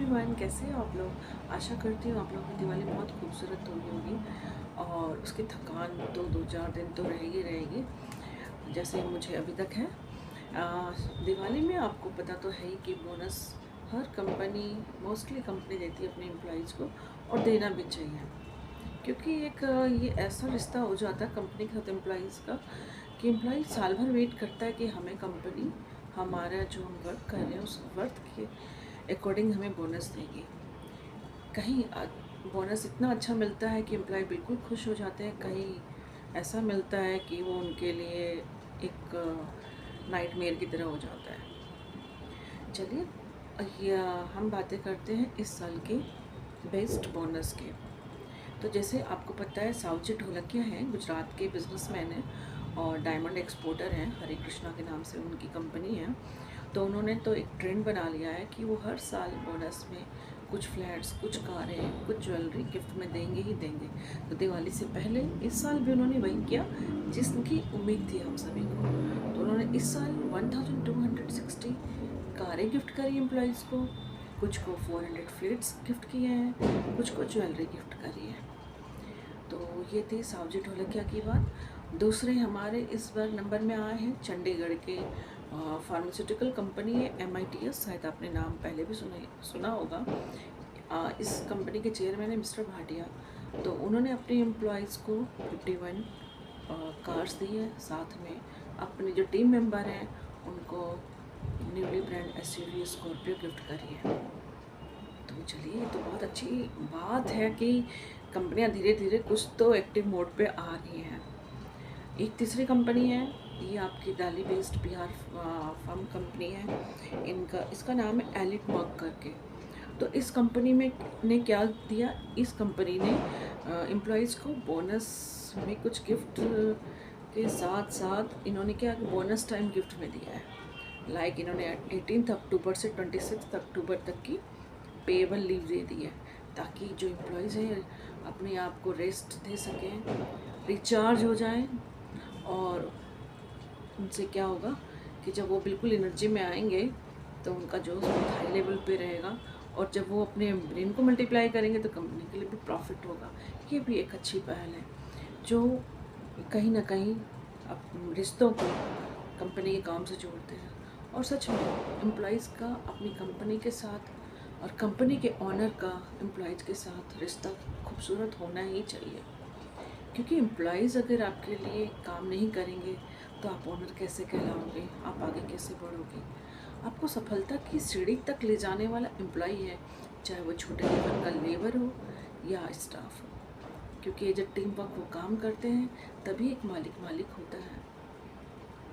Everyone, कैसे हैं आप लोग। आशा करती हूँ आप लोगों की दिवाली बहुत खूबसूरत हुई होगी और उसकी थकान तो 2-4 दिन तो रहेगी रहेगी जैसे मुझे अभी तक है। दिवाली में आपको पता तो है ही कि बोनस हर कंपनी मोस्टली कंपनी देती है अपने एम्प्लॉइज़ को, और देना भी चाहिए, क्योंकि एक ये ऐसा रिश्ता हो जाता है कंपनी के साथ एम्प्लॉइज़ का कि एम्प्लॉय साल भर वेट करता है कि हमें कंपनी हमारा जो हम वर्क कर रहे हैं उस वर्क के अकॉर्डिंग हमें बोनस देगी। कहीं बोनस इतना अच्छा मिलता है कि एम्प्लॉय बिल्कुल खुश हो जाते हैं, कहीं ऐसा मिलता है कि वो उनके लिए एक नाइटमेयर की तरह हो जाता है। चलिए हम बातें करते हैं इस साल के बेस्ट बोनस के। तो जैसे आपको पता है, सावजी ढोलकिया हैं, गुजरात के बिजनेसमैन हैं और डायमंड एक्सपोर्टर हैं, हरे कृष्णा के नाम से उनकी कंपनी है। तो उन्होंने तो एक ट्रेंड बना लिया है कि वो हर साल बोनस में कुछ फ्लैट्स, कुछ कारें, कुछ ज्वेलरी गिफ्ट में देंगे ही देंगे। तो दिवाली से पहले इस साल भी उन्होंने वही किया जिसकी उम्मीद थी हम सभी को। तो उन्होंने इस साल 1260 कारें गिफ्ट करी एम्प्लॉयज़ को, कुछ को 400 फ्लेट्स गिफ्ट किए हैं, कुछ को ज्वेलरी गिफ्ट करी है। तो ये थी सावजी ढोलकिया की बात। दूसरे हमारे इस बार नंबर में आए हैं चंडीगढ़ के फार्मास्यूटिकल कंपनी है MITS, शायद आपने नाम पहले भी सुना होगा। इस कंपनी के चेयरमैन है मिस्टर भाटिया। तो उन्होंने अपने एम्प्लॉयज़ को 51 कार्स दी है, साथ में अपने जो टीम मेंबर हैं उनको newly brand SUV Scorpio gift करी है। तो चलिए, ये तो बहुत अच्छी बात है कि कंपनियां धीरे धीरे कुछ तो एक्टिव मोड पे आ रही हैं। एक तीसरी कंपनी है, ये आपकी Delhi based Bihar farm company है। इसका नाम है एलिट मग करके। तो इस कंपनी में ने क्या दिया, इस कंपनी ने एम्प्लॉयज़ को बोनस में कुछ गिफ्ट के साथ साथ इन्होंने क्या बोनस टाइम गिफ्ट में दिया है। लाइक इन्होंने 18 अक्टूबर से 26 अक्टूबर तक की पेएबल लीव दे दी है, ताकि जो एम्प्लॉयज़ हैं अपने आप को रेस्ट दे सकें, रिचार्ज हो जाएं, और उनसे क्या होगा कि जब वो बिल्कुल एनर्जी में आएंगे तो उनका जोश बहुत हाई लेवल पे रहेगा, और जब वो अपने ब्रेन को मल्टीप्लाई करेंगे तो कंपनी के लिए भी प्रॉफिट होगा। ये भी एक अच्छी पहल है जो कहीं ना कहीं रिश्तों को कंपनी के काम से जोड़ते हैं। और सच में एम्प्लॉयज़ का अपनी कंपनी के साथ और कंपनी के ऑनर का एम्प्लॉयज़ के साथ रिश्ता खूबसूरत होना ही चाहिए, क्योंकि एम्प्लॉयज़ अगर आपके लिए काम नहीं करेंगे तो आप ऑनर कैसे कहलाओगे, आप आगे कैसे बढ़ोगे। आपको सफलता की सीढ़ी तक ले जाने वाला एम्प्लॉय है, चाहे वो छोटे लेवल का लेबर हो या स्टाफ हो, क्योंकि जब टीम वर्क वो काम करते हैं तभी एक मालिक होता है।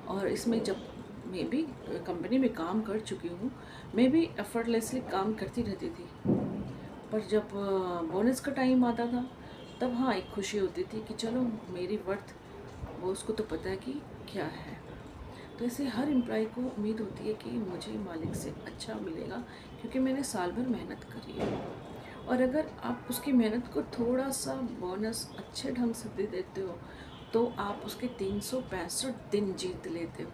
और इसमें जब मैं भी कंपनी में काम कर चुकी हूँ, मैं भी एफर्टलेसली काम करती रहती थी, पर जब बोनस का टाइम आता था तब हाँ, एक खुशी होती थी कि चलो मेरी वर्थ वो उसको तो पता है कि क्या है। तो ऐसे हर एम्प्लॉय को उम्मीद होती है कि मुझे मालिक से अच्छा मिलेगा, क्योंकि मैंने साल भर मेहनत करी है। और अगर आप उसकी मेहनत को थोड़ा सा बोनस अच्छे ढंग से दे देते हो तो आप उसके 365 दिन जीत लेते हो।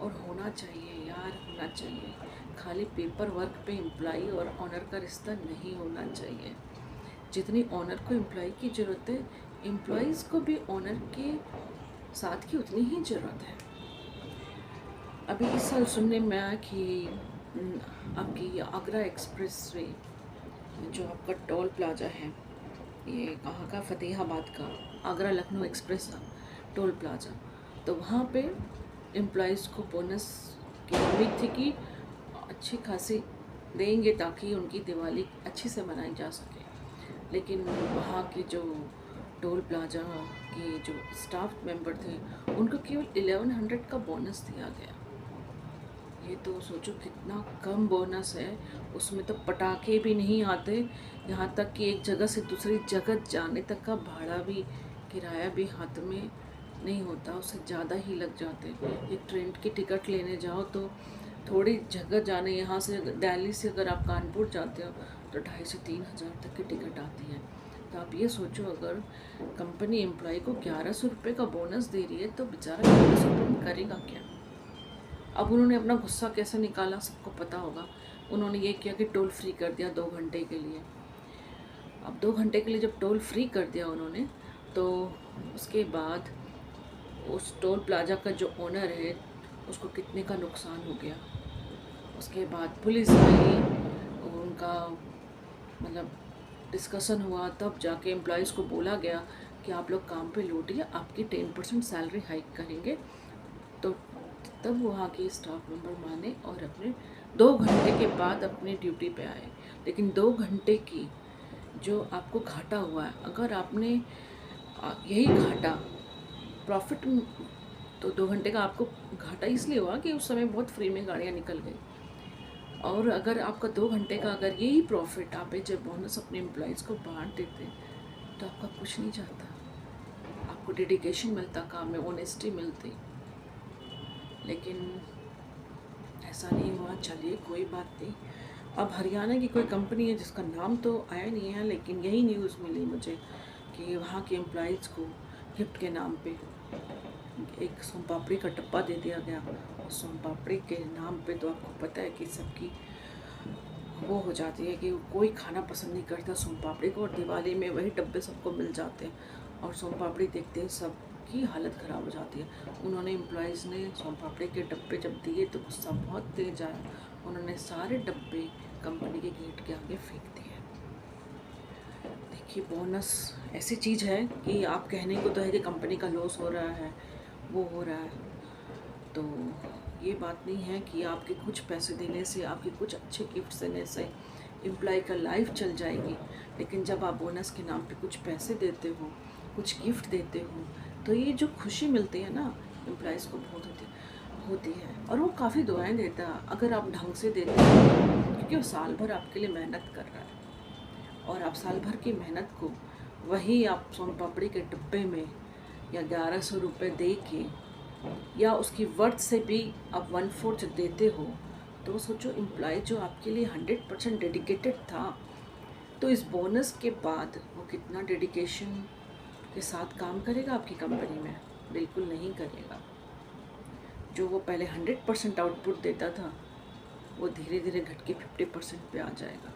और होना चाहिए यार, होना चाहिए। खाली पेपर वर्क पे एम्प्लॉय और ऑनर का रिश्ता नहीं होना चाहिए। जितनी ऑनर को एम्प्लॉय की ज़रूरत है, एम्प्लॉयज़ को भी ऑनर के साथ की उतनी ही ज़रूरत है। अभी इस साल सुनने में आया कि आपकी आगरा एक्सप्रेस वे, जो आपका टोल प्लाजा है, ये कहाँ का, फतेहाबाद का, Agra Lucknow express toll plaza, तो वहाँ पे एम्प्लॉयज़ को बोनस की उम्मीद थी कि अच्छी खासी देंगे ताकि उनकी दिवाली अच्छी से मनाई जा सके। लेकिन वहाँ के जो टोल प्लाजा के जो स्टाफ मेंबर थे उनको केवल 1100 का बोनस दिया गया। ये तो सोचो कितना कम बोनस है, उसमें तो पटाखे भी नहीं आते, यहाँ तक कि एक जगह से दूसरी जगह जाने तक का भाड़ा भी, किराया भी हाथ में नहीं होता, उससे ज़्यादा ही लग जाते। एक ट्रेन की टिकट लेने जाओ तो थोड़ी जगह जाने, यहाँ से दिल्ली से अगर आप कानपुर जाते हो तो 2500 से 3000 तक की टिकट आती है। तो आप ये सोचो, अगर कंपनी एम्प्लॉय को 1100 रुपये का बोनस दे रही है तो बेचारा 1100 रुपये में करेगा क्या। अब उन्होंने अपना गुस्सा कैसे निकाला सबको पता होगा। उन्होंने ये किया कि टोल फ्री कर दिया 2 घंटे के लिए। अब 2 घंटे के लिए जब टोल फ्री कर दिया उन्होंने, तो उसके बाद उस टोल प्लाज़ा का जो ओनर है उसको कितने का नुकसान हो गया। उसके बाद पुलिस आई, उनका मतलब डिस्कशन हुआ, तब जाके एम्प्लॉयज़ को बोला गया कि आप लोग काम पे लौटिए, आपकी 10% सैलरी हाइक करेंगे। तो तब वहाँ के स्टाफ मेंबर माने और अपने 2 घंटे के बाद अपनी ड्यूटी पे आए। लेकिन 2 घंटे की जो आपको घाटा हुआ है, अगर आपने यही घाटा प्रॉफिट, तो 2 घंटे का आपको घाटा इसलिए हुआ कि उस समय बहुत फ्री में गाड़ियाँ निकल गई। और अगर आपका 2 घंटे का अगर यही प्रॉफिट आप जब बोनस अपने एम्प्लॉयज़ को बांट देते तो आपका कुछ नहीं जाता, आपको डेडिकेशन मिलता, काम में ऑनेस्टी मिलती। लेकिन ऐसा नहीं हुआ। चलिए कोई बात नहीं। अब हरियाणा की कोई कंपनी है जिसका नाम तो आया नहीं है, लेकिन यही न्यूज़ मिली मुझे कि वहाँ के एम्प्लॉयज़ को गिफ्ट के नाम पे एक सोन पापड़ी का डब्बा दे दिया गया। और सोन पापड़ी के नाम पे तो आपको पता है कि सबकी वो हो जाती है कि कोई खाना पसंद नहीं करता सोन पापड़ी को, और दिवाली में वही डब्बे सबको मिल जाते हैं और सोन पापड़ी देखते हैं सबकी हालत ख़राब हो जाती है। उन्होंने एम्प्लॉयज़ ने सोन पापड़ी के डब्बे जब दिए तो गुस्सा बहुत तेज आया, उन्होंने सारे डब्बे कंपनी के गेट के आगे फेंक दिए। देखिए बोनस ऐसी चीज़ है कि आप कहने को तो है कि कंपनी का लॉस हो रहा है, वो हो रहा है, तो ये बात नहीं है कि आपके कुछ पैसे देने से, आपके कुछ अच्छे गिफ्ट देने से एम्प्लॉय का लाइफ चल जाएगी। लेकिन जब आप बोनस के नाम पे कुछ पैसे देते हो, कुछ गिफ्ट देते हो, तो ये जो खुशी मिलती है ना एम्प्लॉयज़ को बहुत होती है। और वो काफ़ी दुआएं देता है अगर आप ढंग से देते हो, क्योंकि वो साल भर आपके लिए मेहनत कर रहा है और आप साल भर की मेहनत को वही आप सोन पापड़ी के डिब्बे में या 1100 रुपये दे के या उसकी वर्थ से भी आप 1/4 देते हो, तो सोचो एम्प्लॉय जो आपके लिए 100% डेडिकेटेड था, तो इस बोनस के बाद वो कितना डेडिकेशन के साथ काम करेगा आपकी कंपनी में? बिल्कुल नहीं करेगा। जो वो पहले 100% आउटपुट देता था, वो धीरे धीरे घट के 50% पे आ जाएगा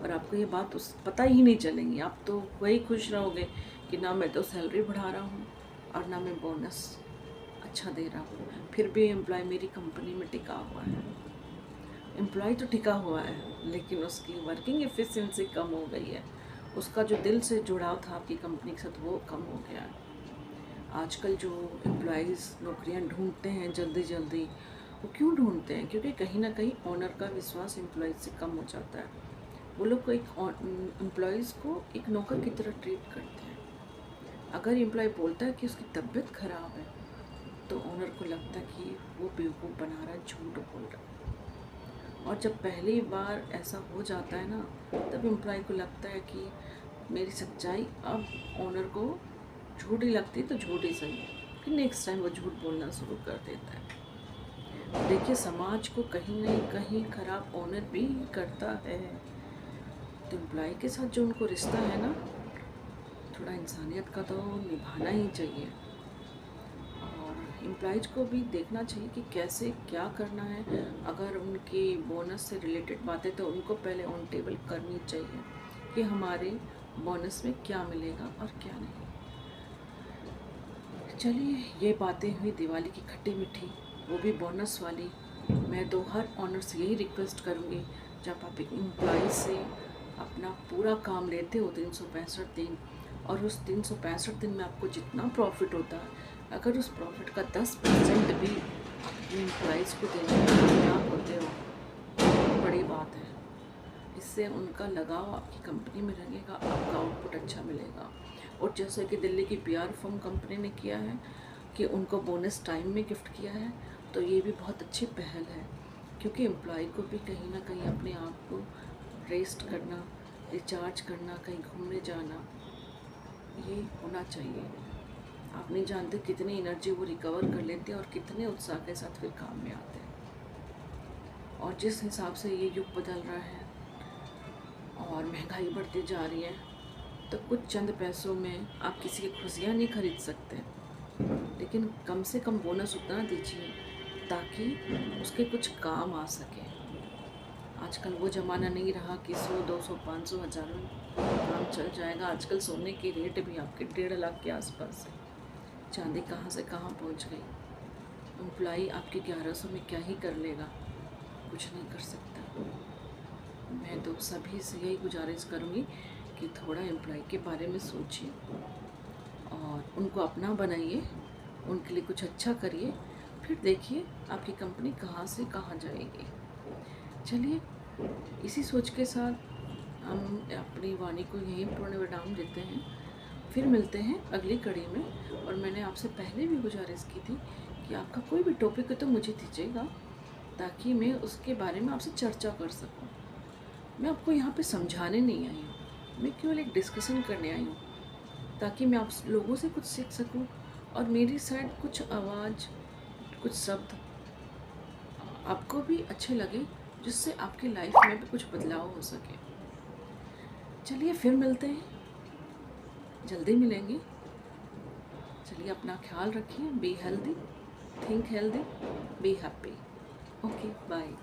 और आपको ये बात पता ही नहीं चलेंगी। आप तो वही खुश रहोगे कि ना मैं तो सैलरी बढ़ा रहा हूँ और ना मैं बोनस अच्छा दे रहा हूँ, फिर भी एम्प्लॉय मेरी कंपनी में टिका हुआ है। एम्प्लॉय तो टिका हुआ है, लेकिन उसकी वर्किंग एफिशिएंसी कम हो गई है, उसका जो दिल से जुड़ाव था आपकी कंपनी के साथ वो कम हो गया है। आजकल जो एम्प्लॉयज़ नौकरियां ढूंढते हैं जल्दी जल्दी, वो क्यों ढूंढते हैं? क्योंकि कहीं ना कहीं ओनर का विश्वास एम्प्लॉयज़ से कम हो जाता है। वो लोग को एम्प्लॉयज़ को एक नौकर की तरह ट्रीट करते हैं। अगर एम्प्लॉय बोलता है कि उसकी तबीयत ख़राब है, तो ओनर को लगता है कि वो बेवकूफ़ बना रहा है, झूठ बोल रहा है। और जब पहली बार ऐसा हो जाता है ना, तब एम्प्लॉय को लगता है कि मेरी सच्चाई अब ओनर को झूठ ही लगती, तो झूठ ही सही है, फिर नेक्स्ट टाइम वो झूठ बोलना शुरू कर देता है। देखिए समाज को कहीं ना कहीं ख़राब ओनर भी करता है, तो एम्प्लॉय के साथ जो उनको रिश्ता है ना, थोड़ा इंसानियत का तो निभाना ही चाहिए। और एम्प्लॉयज़ को भी देखना चाहिए कि कैसे क्या करना है। अगर उनकी बोनस से रिलेटेड बातें, तो उनको पहले ऑन टेबल करनी चाहिए कि हमारे बोनस में क्या मिलेगा और क्या नहीं। चलिए ये बातें हुई दिवाली की खट्टी मीठी, वो भी बोनस वाली। मैं तो हर ऑनर से यही रिक्वेस्ट करूँगी, जब आप एक एम्प्लॉय से अपना पूरा काम लेते हो 365 दिन, और उस 365 दिन में आपको जितना प्रॉफिट होता है, अगर उस प्रॉफिट का 10% भी अपने एम्प्लॉयज़ को देने में कामयाब होते हो, तो बड़ी बात है। इससे उनका लगाव आपकी कंपनी में रहेगा, आपका आउटपुट अच्छा मिलेगा। और जैसे कि दिल्ली की PR फर्म कंपनी ने किया है कि उनको बोनस टाइम में गिफ्ट किया है, तो ये भी बहुत अच्छी पहल है, क्योंकि एम्प्लॉय को भी कहीं ना कहीं अपने आप को रेस्ट करना, रिचार्ज करना, कहीं घूमने जाना, ये होना चाहिए। आप नहीं जानते कितनी एनर्जी वो रिकवर कर लेते हैं और कितने उत्साह के साथ फिर काम में आते हैं। और जिस हिसाब से ये युग बदल रहा है और महंगाई बढ़ती जा रही है, तो कुछ चंद पैसों में आप किसी की खुशियाँ नहीं खरीद सकते, लेकिन कम से कम बोनस उतना दीजिए ताकि उसके कुछ काम आ सके। आजकल वो ज़माना नहीं रहा कि 100, 200, 500, 1000 में काम चल जाएगा। आजकल सोने की रेट भी आपके 1.5 लाख के आसपास है। चांदी कहाँ से कहाँ पहुँच गई। एम्प्लॉई आपके 1100 में क्या ही कर लेगा, कुछ नहीं कर सकता। मैं तो सभी से यही गुजारिश करूँगी कि थोड़ा एम्प्लॉई के बारे में सोचिए और उनको अपना बनाइए, उनके लिए कुछ अच्छा करिए, फिर देखिए आपकी कंपनी कहाँ से कहाँ जाएगी। चलिए, इसी सोच के साथ हम अपनी वाणी को यहीं पूर्ण विराम देते हैं। फिर मिलते हैं अगली कड़ी में। और मैंने आपसे पहले भी गुजारिश की थी कि आपका कोई भी टॉपिक है तो मुझे दीजिएगा, ताकि मैं उसके बारे में आपसे चर्चा कर सकूं। मैं आपको यहाँ पे समझाने नहीं आई हूँ, मैं केवल एक डिस्कशन करने आई हूँ, ताकि मैं आप लोगों से कुछ सीख सकूं और मेरी साइड कुछ आवाज़, कुछ शब्द आपको भी अच्छे लगे, जिससे आपकी लाइफ में भी कुछ बदलाव हो सके। चलिए, फिर मिलते हैं, जल्दी मिलेंगे। चलिए, अपना ख्याल रखिए, be healthy, think healthy, be happy. Okay, bye.